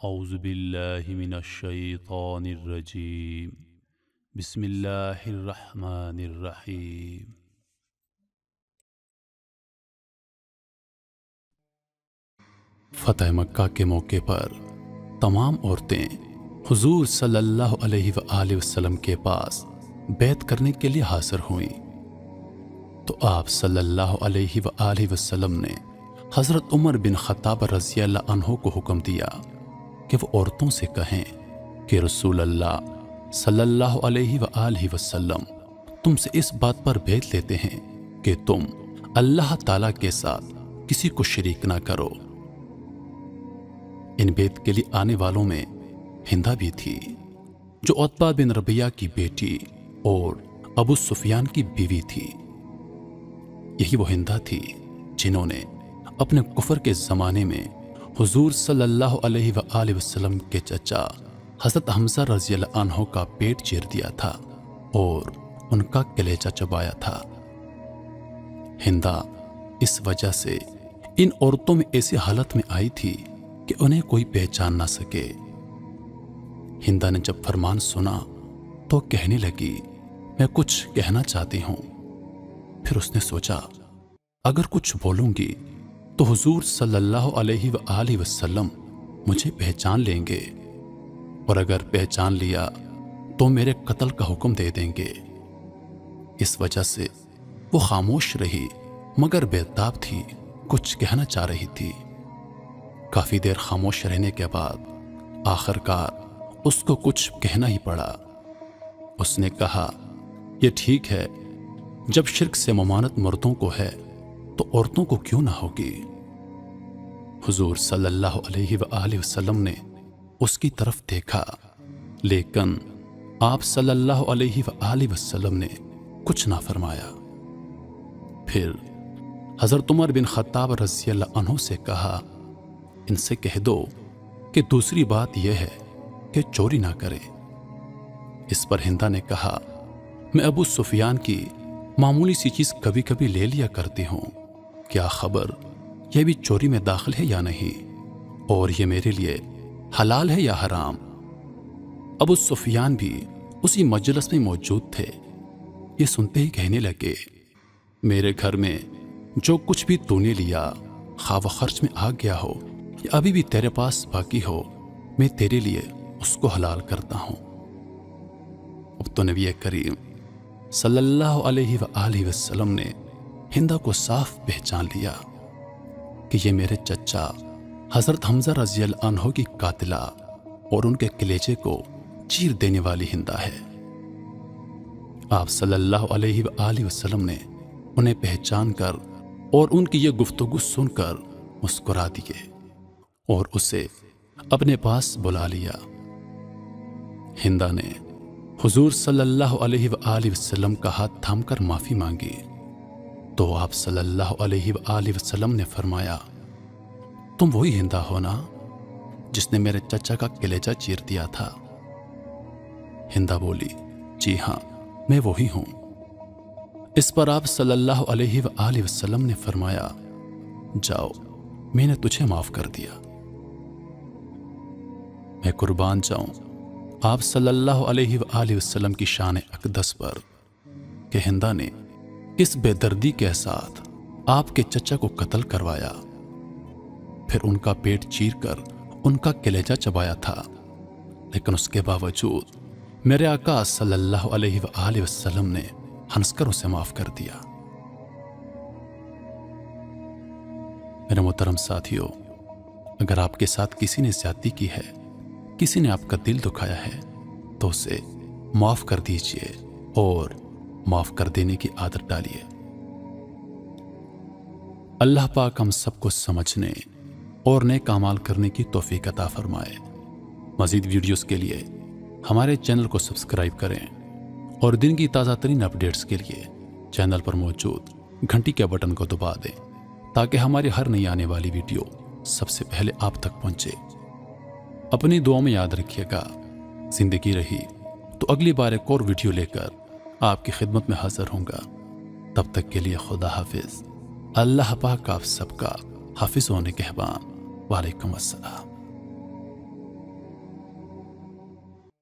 اعوذ باللہ من الشیطان الرجیم بسم اللہ الرحمن الرحیم۔ فتح مکہ کے موقع پر تمام عورتیں حضور صلی اللہ علیہ وآلہ وسلم کے پاس بیعت کرنے کے لیے حاضر ہوئیں، تو آپ صلی اللہ علیہ وآلہ وسلم نے حضرت عمر بن خطاب رضی اللہ عنہ کو حکم دیا کہ وہ عورتوں سے کہیں کہ رسول اللہ صلی اللہ علیہ وآلہ وسلم تم سے اس بات پر بیعت لیتے ہیں کہ تم اللہ تعالیٰ کے ساتھ کسی کو شریک نہ کرو۔ ان بیعت کے لیے آنے والوں میں ہندہ بھی تھی، جو عتبہ بن ربیعہ کی بیٹی اور ابو سفیان کی بیوی تھی۔ یہی وہ ہندہ تھی جنہوں نے اپنے کفر کے زمانے میں حضور صلی اللہ علیہ وآلہ وسلم کے چچا حضرت حمزہ رضی اللہ عنہ کا پیٹ چیر دیا تھا اور ان کا کلیجہ چبایا تھا۔ ہندہ اس وجہ سے ان عورتوں میں ایسی حالت میں آئی تھی کہ انہیں کوئی پہچان نہ سکے۔ ہندہ نے جب فرمان سنا تو کہنے لگی، میں کچھ کہنا چاہتی ہوں۔ پھر اس نے سوچا، اگر کچھ بولوں گی تو حضور صلی اللہ علیہ وآلہ وسلم مجھے پہچان لیں گے، اور اگر پہچان لیا تو میرے قتل کا حکم دے دیں گے۔ اس وجہ سے وہ خاموش رہی، مگر بےتاب تھی، کچھ کہنا چاہ رہی تھی۔ کافی دیر خاموش رہنے کے بعد آخر کار اس کو کچھ کہنا ہی پڑا۔ اس نے کہا، یہ ٹھیک ہے، جب شرک سے ممانت مردوں کو ہے تو عورتوں کو کیوں نہ ہوگی؟ حضور صلی اللہ علیہ وآلہ وسلم نے اس کی طرف دیکھا، لیکن آپ صلی اللہ علیہ وآلہ وسلم نے کچھ نہ فرمایا۔ پھر حضرت عمر بن خطاب رضی اللہ عنہ سے کہا، ان سے کہہ دو کہ دوسری بات یہ ہے کہ چوری نہ کرے۔ اس پر ہندہ نے کہا، میں ابو سفیان کی معمولی سی چیز کبھی کبھی لے لیا کرتی ہوں، کیا خبر یہ بھی چوری میں داخل ہے یا نہیں، اور یہ میرے لیے حلال ہے یا حرام؟ ابو سفیان بھی اسی مجلس میں موجود تھے۔ یہ سنتے ہی کہنے لگے، میرے گھر میں جو کچھ بھی تو نے لیا، خواہ و خرچ میں آ گیا ہو یا ابھی بھی تیرے پاس باقی ہو، میں تیرے لیے اس کو حلال کرتا ہوں۔ اب تو نبی کریم صلی اللہ علیہ وآلہ وسلم نے ہندہ کو صاف پہچان لیا کہ یہ میرے چچا حضرت حمزہ رضی اللہ عنہ کی قاتلہ اور ان کے کلیجے کو چیر دینے والی ہندہ ہے۔ آپ صلی اللہ علیہ وآلہ وسلم نے انہیں پہچان کر اور ان کی یہ گفتگو سن کر مسکرا دیے اور اسے اپنے پاس بلا لیا۔ ہندہ نے حضور صلی اللہ علیہ وآلہ وسلم کا ہاتھ تھام کر معافی مانگی، تو آپ صلی اللہ علیہ وآلہ وسلم نے فرمایا، تم وہی ہندہ ہو نا جس نے میرے چچا کا کلیجہ چیر دیا تھا؟ ہندہ بولی، جی ہاں، میں وہی ہوں۔ اس پر آپ صلی اللہ علیہ وآلہ وسلم نے فرمایا، جاؤ، میں نے تجھے معاف کر دیا۔ میں قربان جاؤں آپ صلی اللہ علیہ وآلہ وسلم کی شان اقدس پر کہ ہندہ نے کس بے دردی کے ساتھ آپ کے چچا کو قتل کروایا، پھر ان کا پیٹ چیر کر ان کا کلیجہ چبایا تھا، لیکن اس کے باوجود میرے آقا صلی اللہ علیہ وآلہ وسلم نے ہنس کر اسے معاف کر دیا۔ میرے محترم ساتھیو، اگر آپ کے ساتھ کسی نے زیادتی کی ہے، کسی نے آپ کا دل دکھایا ہے، تو اسے معاف کر دیجئے اور معاف کر دینے کی عادت ڈالیے۔ اللہ پاک ہم سب کو سمجھنے اور نیک اعمال کرنے کی توفیق عطا فرمائے۔ مزید ویڈیوز کے لیے ہمارے چینل کو سبسکرائب کریں اور دن کی تازہ ترین اپڈیٹس کے لیے چینل پر موجود گھنٹی کے بٹن کو دبا دیں تاکہ ہماری ہر نئی آنے والی ویڈیو سب سے پہلے آپ تک پہنچے۔ اپنی دعاؤں میں یاد رکھیے گا، زندگی رہی تو اگلی بار ایک اور ویڈیو لے کر آپ کی خدمت میں حاضر ہوں گا۔ تب تک کے لیے خدا حافظ۔ اللہ پاک آپ سب کا حافظ و نگہبان۔ وعلیکم السلام۔